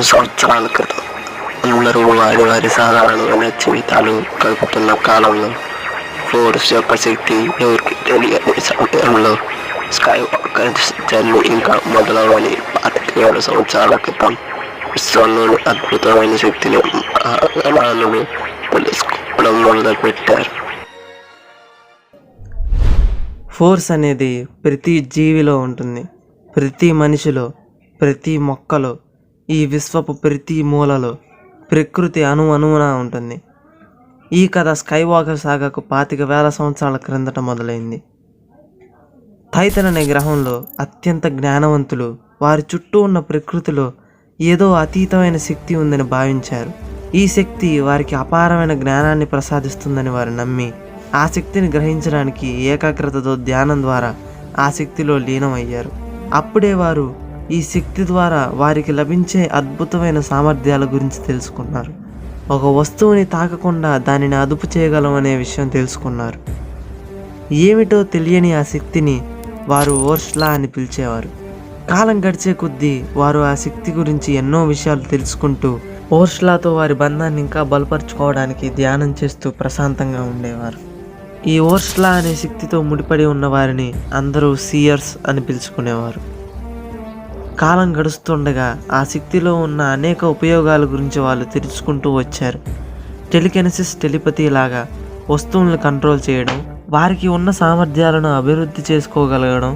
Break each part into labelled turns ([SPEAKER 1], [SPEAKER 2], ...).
[SPEAKER 1] సంవత్సరాల క్రితం అందరూ వారి వారి సాధారణమైన జీవితాలు గడుపుతున్న కాలంలో ఫోర్స్ యొక్క శక్తి ఎవరికి తెలియని సమయంలో స్కై వాకర్ జర్నీ ఇంకా మొదలవని 27 సంవత్సరాల క్రితం విశ్వంలోని అద్భుతమైన శక్తిని మహాగణాలు తెలుసుకోవడం మొదలుపెట్టారు.
[SPEAKER 2] ఫోర్స్ అనేది ప్రతి జీవిలో ఉంటుంది, ప్రతి మనిషిలో, ప్రతి మొక్కలో, ఈ విశ్వపు ప్రతి మూలలో, ప్రకృతి అణువున ఉంటుంది. ఈ కథ స్కై వాకర్ సాగాకు 25,000 సంవత్సరాల క్రిందట మొదలైంది. టైటన్ అనే గ్రహంలో అత్యంత జ్ఞానవంతులు వారి చుట్టూ ఉన్న ప్రకృతిలో ఏదో అతీతమైన శక్తి ఉందని భావించారు. ఈ శక్తి వారికి అపారమైన జ్ఞానాన్ని ప్రసాదిస్తుందని వారు నమ్మి ఆ శక్తిని గ్రహించడానికి ఏకాగ్రతతో ధ్యానం ద్వారా ఆ శక్తిలో లీనమయ్యారు. అప్పుడే వారు ఈ శక్తి ద్వారా వారికి లభించే అద్భుతమైన సామర్థ్యాల గురించి తెలుసుకున్నారు. ఒక వస్తువుని తాకకుండా దానిని అదుపు చేయగలం అనే విషయం తెలుసుకున్నారు. ఏమిటో తెలియని ఆ శక్తిని వారు ఓర్ష్లా అని పిలిచేవారు. కాలం గడిచే కొద్దీ వారు ఆ శక్తి గురించి ఎన్నో విషయాలు తెలుసుకుంటూ ఓర్ష్లాతో వారి బంధాన్ని ఇంకా బలపరుచుకోవడానికి ధ్యానం చేస్తూ ప్రశాంతంగా ఉండేవారు. ఈ ఓర్ష్లా అనే శక్తితో ముడిపడి ఉన్న వారిని అందరూ సీయర్స్ అని పిలుచుకునేవారు. కాలం గడుస్తుండగా ఆ శక్తిలో ఉన్న అనేక ఉపయోగాల గురించి వాళ్ళు తెలుసుకుంటూ వచ్చారు. టెలికెనసిస్, టెలిపతి లాగా వస్తువులను కంట్రోల్ చేయడం, వారికి ఉన్న సామర్థ్యాలను అభివృద్ధి చేసుకోగలగడం,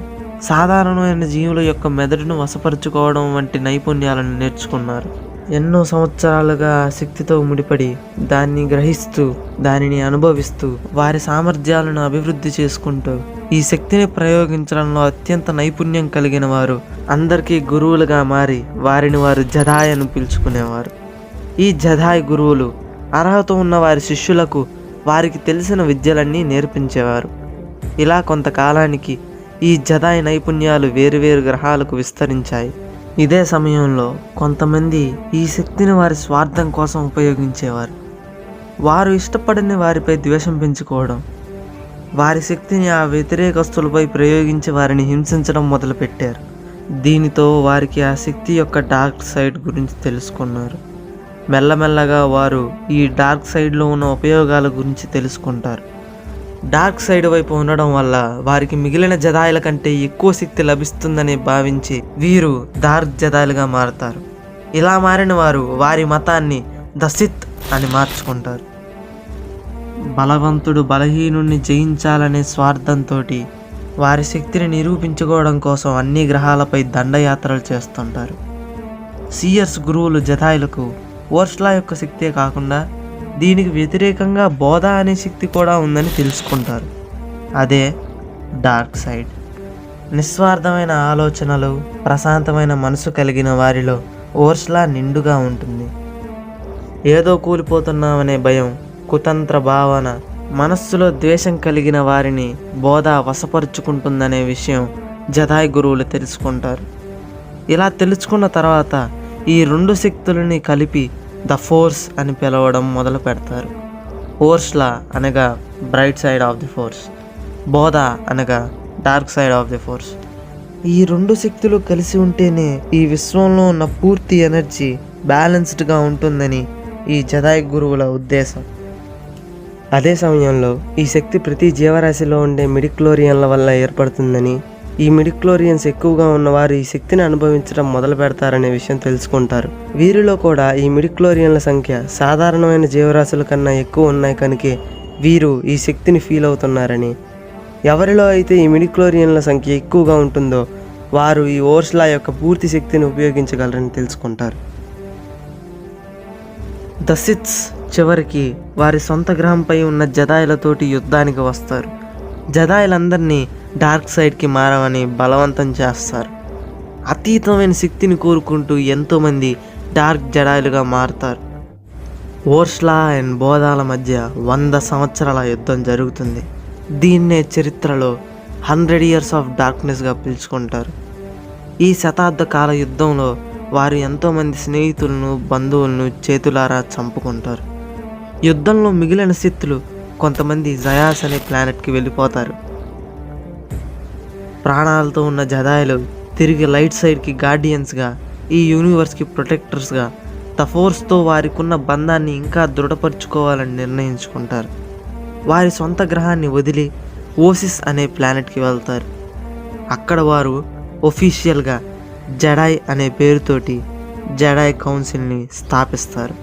[SPEAKER 2] సాధారణమైన జీవుల యొక్క మెదడును వశపరుచుకోవడం వంటి నైపుణ్యాలను నేర్చుకున్నారు. ఎన్నో సంవత్సరాలుగా ఆ శక్తితో ముడిపడి దాన్ని గ్రహిస్తూ దానిని అనుభవిస్తూ వారి సామర్థ్యాలను అభివృద్ధి చేసుకుంటూ ఈ శక్తిని ప్రయోగించడంలో అత్యంత నైపుణ్యం కలిగిన వారు అందరికీ గురువులుగా మారి వారిని వారు జదాయ్ అని పిలుచుకునేవారు. ఈ జదాయ్ గురువులు అర్హత ఉన్న వారి శిష్యులకు వారికి తెలిసిన విద్యలన్నీ నేర్పించేవారు. ఇలా కొంతకాలానికి ఈ జదాయ్ నైపుణ్యాలు వేరువేరు గ్రహాలకు విస్తరించాయి. ఇదే సమయంలో కొంతమంది ఈ శక్తిని వారి స్వార్థం కోసం ఉపయోగించేవారు. వారు ఇష్టపడని వారిపై ద్వేషం పెంచుకోవడం, వారి శక్తిని ఆ వ్యతిరేకస్తులపై ప్రయోగించి వారిని హింసించడం మొదలుపెట్టారు. దీనితో వారికి ఆ శక్తి యొక్క డార్క్ సైడ్ గురించి తెలుసుకున్నారు. మెల్లమెల్లగా వారు ఈ డార్క్ సైడ్లో ఉన్న ఉపయోగాల గురించి తెలుసుకుంటారు. డార్క్ సైడ్ వైపు ఉండడం వల్ల వారికి మిగిలిన జదాయుల కంటే ఎక్కువ శక్తి లభిస్తుందని భావించి వీరు డార్క్ జదాయులుగా మారతారు. ఇలా మారిన వారు వారి మతాన్ని ద సిత్ అని మార్చుకుంటారు. బలవంతుడు బలహీనుణ్ణి జయించాలనే స్వార్థంతో వారి శక్తిని నిరూపించుకోవడం కోసం అన్ని గ్రహాలపై దండయాత్రలు చేస్తుంటారు. సీయర్స్ గురువులు జదాయులకు ఓర్ష్లా యొక్క శక్తే కాకుండా దీనికి వ్యతిరేకంగా బోధ అనే శక్తి కూడా ఉందని తెలుసుకుంటారు. అదే డార్క్ సైడ్. నిస్వార్థమైన ఆలోచనలు, ప్రశాంతమైన మనసు కలిగిన వారిలో ఓర్ష్లా నిండుగా ఉంటుంది. ఏదో కూలిపోతున్నామనే భయం, కుతంత్ర భావన, మనస్సులో ద్వేషం కలిగిన వారిని బోధ వశపరుచుకుంటుందనే విషయం జదాయ్ గురువులు తెలుసుకుంటారు. ఇలా తెలుసుకున్న తర్వాత ఈ రెండు శక్తులని కలిపి ద ఫోర్స్ అని పిలవడం మొదలు పెడతారు. ఓర్ష్లా అనగా bright side of the force, బోధ అనగా dark side of the force. ఈ రెండు శక్తులు కలిసి ఉంటేనే ఈ విశ్వంలో ఉన్న పూర్తి ఎనర్జీ బ్యాలెన్స్డ్గా ఉంటుందని ఈ జదాయ్ గురువుల ఉద్దేశం. అదే సమయంలో ఈ శక్తి ప్రతి జీవరాశిలో ఉండే మిడిక్లోరియన్ల వల్ల ఏర్పడుతుందని, ఈ మిడిక్లోరియన్స్ ఎక్కువగా ఉన్నవారు ఈ శక్తిని అనుభవించడం మొదలు పెడతారనే విషయం తెలుసుకుంటారు. వీరిలో కూడా ఈ మిడిక్లోరియన్ల సంఖ్య సాధారణమైన జీవరాశుల కన్నా ఎక్కువ ఉన్నాయి కనుకే వీరు ఈ శక్తిని ఫీల్ అవుతున్నారని, ఎవరిలో అయితే ఈ మిడిక్లోరియన్ల సంఖ్య ఎక్కువగా ఉంటుందో వారు ఈ ఓర్ష్లా యొక్క పూర్తి శక్తిని ఉపయోగించగలరని తెలుసుకుంటారు. ద సిత్స్ చివరికి వారి సొంత గ్రహంపై ఉన్న జదాయులతోటి యుద్ధానికి వస్తారు. జదాయులందరినీ డార్క్ సైడ్కి మారమని బలవంతం చేస్తారు. అతీతమైన శక్తిని కోరుకుంటూ ఎంతోమంది డార్క్ జడాయులుగా మారుతారు. ఓర్ష్లా అండ్ బోధాల మధ్య 100 సంవత్సరాల యుద్ధం జరుగుతుంది. దీన్నే చరిత్రలో 100 years ఆఫ్ డార్క్నెస్గా పిలుచుకుంటారు. ఈ శతాబ్ద కాల యుద్ధంలో వారు ఎంతోమంది స్నేహితులను, బంధువులను చేతులారా చంపుకుంటారు. యుద్ధంలో మిగిలిన సిత్తులు కొంతమంది జయాస్ అనే ప్లానెట్కి వెళ్ళిపోతారు. ప్రాణాలతో ఉన్న జదాయులు తిరిగి లైట్ సైడ్కి గార్డియన్స్గా ఈ యూనివర్స్కి ప్రొటెక్టర్స్గా ద ఫోర్స్తో వారికున్న బంధాన్ని ఇంకా దృఢపరుచుకోవాలని నిర్ణయించుకుంటారు. వారి సొంత గ్రహాన్ని వదిలి ఓసిస్ అనే ప్లానెట్కి వెళ్తారు. అక్కడ వారు ఒఫీషియల్గా జెడాయ్ అనే పేరుతోటి జెడాయ్ కౌన్సిల్ని స్థాపిస్తారు.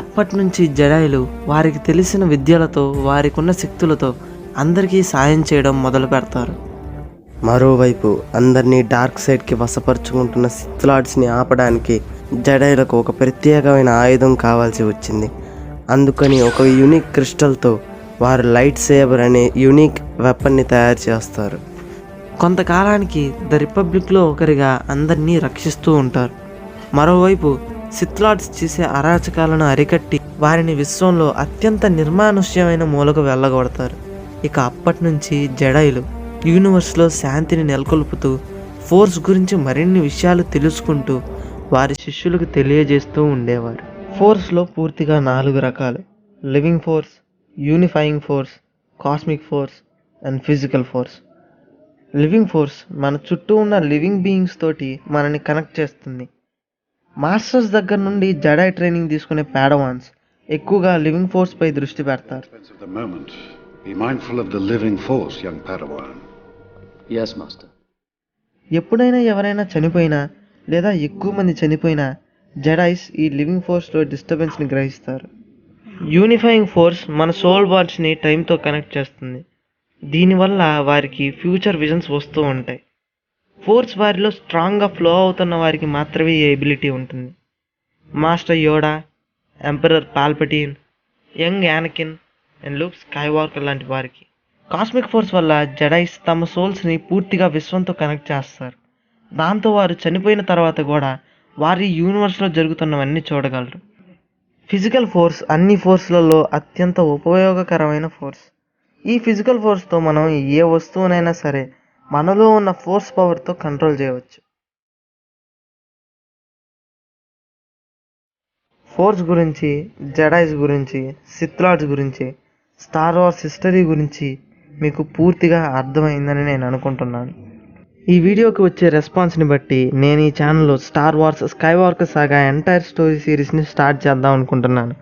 [SPEAKER 2] అప్పటి నుంచి జెడాయ్లు వారికి తెలిసిన విద్యలతో వారికున్న శక్తులతో అందరికీ సాయం చేయడం మొదలు పెడతారు. మరోవైపు అందరినీ డార్క్ సైడ్కి వశపరుచుకుంటున్న సిత్ లార్డ్స్ని ఆపడానికి జెడాయ్లకు ఒక ప్రత్యేకమైన ఆయుధం కావాల్సి వచ్చింది. అందుకని ఒక యూనిక్ క్రిస్టల్తో వారు లైట్ సేబర్ అనే యూనిక్ వెపన్ని తయారు చేస్తారు. కొంతకాలానికి ద రిపబ్లిక్లో ఒకరిగా అందరినీ రక్షిస్తూ ఉంటారు. మరోవైపు సిత్ లార్డ్స్ చేసే అరాచకాలను అరికట్టి వారిని విశ్వంలో అత్యంత నిర్మానుష్యమైన మూలకు వెళ్ళగొడతారు. ఇక అప్పటి నుంచి జెడాయ్లు యూనివర్స్లో శాంతిని నెలకొల్పుతూ ఫోర్స్ గురించి మరిన్ని విషయాలు తెలుసుకుంటూ వారి శిష్యులకు తెలియజేస్తూ ఉండేవారు. ఫోర్స్లో పూర్తిగా 4 రకాలు: living force, unifying force, cosmic force and physical force. Living force మన చుట్టూ ఉన్న లివింగ్ బీయింగ్స్ తోటి మనని కనెక్ట్ చేస్తుంది. మాస్టర్స్ దగ్గర నుండి జెడాయ్ ట్రైనింగ్ తీసుకునే పాడవాన్స్ ఎక్కువగా లివింగ్ ఫోర్స్ పై దృష్టి పెడతారు.
[SPEAKER 3] Be mindful of the living force, young Padawan.
[SPEAKER 4] Yes, Master.
[SPEAKER 2] ఎప్పుడైనా ఎవరైనా చనిపోయినా లేదా ఎక్కువ మంది చనిపోయినా జెడాయ్స్ ఈ లివింగ్ ఫోర్స్లో డిస్టర్బెన్స్ని గ్రహిస్తారు. యూనిఫైయింగ్ ఫోర్స్ మన సోల్ బాండ్స్ని టైంతో కనెక్ట్ చేస్తుంది. దీనివల్ల వారికి ఫ్యూచర్ విజన్స్ వస్తూ ఉంటాయి. ఫోర్స్ వారిలో స్ట్రాంగ్గా ఫ్లో అవుతున్న వారికి మాత్రమే ఈ ఎబిలిటీ ఉంటుంది. Master Yoda, emperor Palpatine, young Anakin and Luke Skywalker లాంటి వారికి. కాస్మిక్ ఫోర్స్ వల్ల జెడాయ్స్ తమ సోల్స్ని పూర్తిగా విశ్వంతో కనెక్ట్ చేస్తారు. దాంతో వారు చనిపోయిన తర్వాత కూడా వారి యూనివర్స్లో జరుగుతున్నవన్నీ చూడగలరు. ఫిజికల్ ఫోర్స్ అన్ని ఫోర్స్లలో అత్యంత ఉపయోగకరమైన ఫోర్స్. ఈ ఫిజికల్ ఫోర్స్తో మనం ఏ వస్తువునైనా సరే మనలో ఉన్న ఫోర్స్ పవర్తో కంట్రోల్ చేయవచ్చు. ఫోర్స్ గురించి, జెడాయ్స్ గురించి, సిత్ లార్డ్స్ గురించి, స్టార్ వార్స్ హిస్టరీ గురించి మీకు పూర్తిగా అర్థమైందని నేను అనుకుంటున్నాను. ఈ వీడియోకి వచ్చే రెస్పాన్స్ని బట్టి నేను ఈ ఛానల్లో Star Wars Skywalker saga entire story సిరీస్ని స్టార్ట్ చేద్దాం అనుకుంటున్నాను.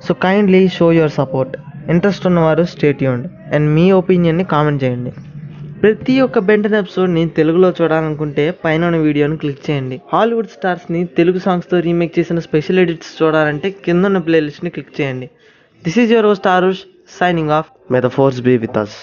[SPEAKER 2] So kindly show your support. Interest ఉన్నవారు స్టే ట్యూన్డ్ అండ్ మీ ఒపీనియన్ని కామెంట్ చేయండి. ప్రతి ఒక్క బెంటన్ ఎపిసోడ్ని తెలుగులో చూడాలనుకుంటే పైన ఉన్న వీడియోని క్లిక్ చేయండి. హాలీవుడ్ స్టార్స్ని తెలుగు సాంగ్స్తో రీమేక్ చేసిన స్పెషల్ ఎడిట్స్ చూడాలంటే కింద ఉన్న ప్లేలిస్ట్ని క్లిక్ చేయండి. This is your host Aarush, signing off. May the force be with us.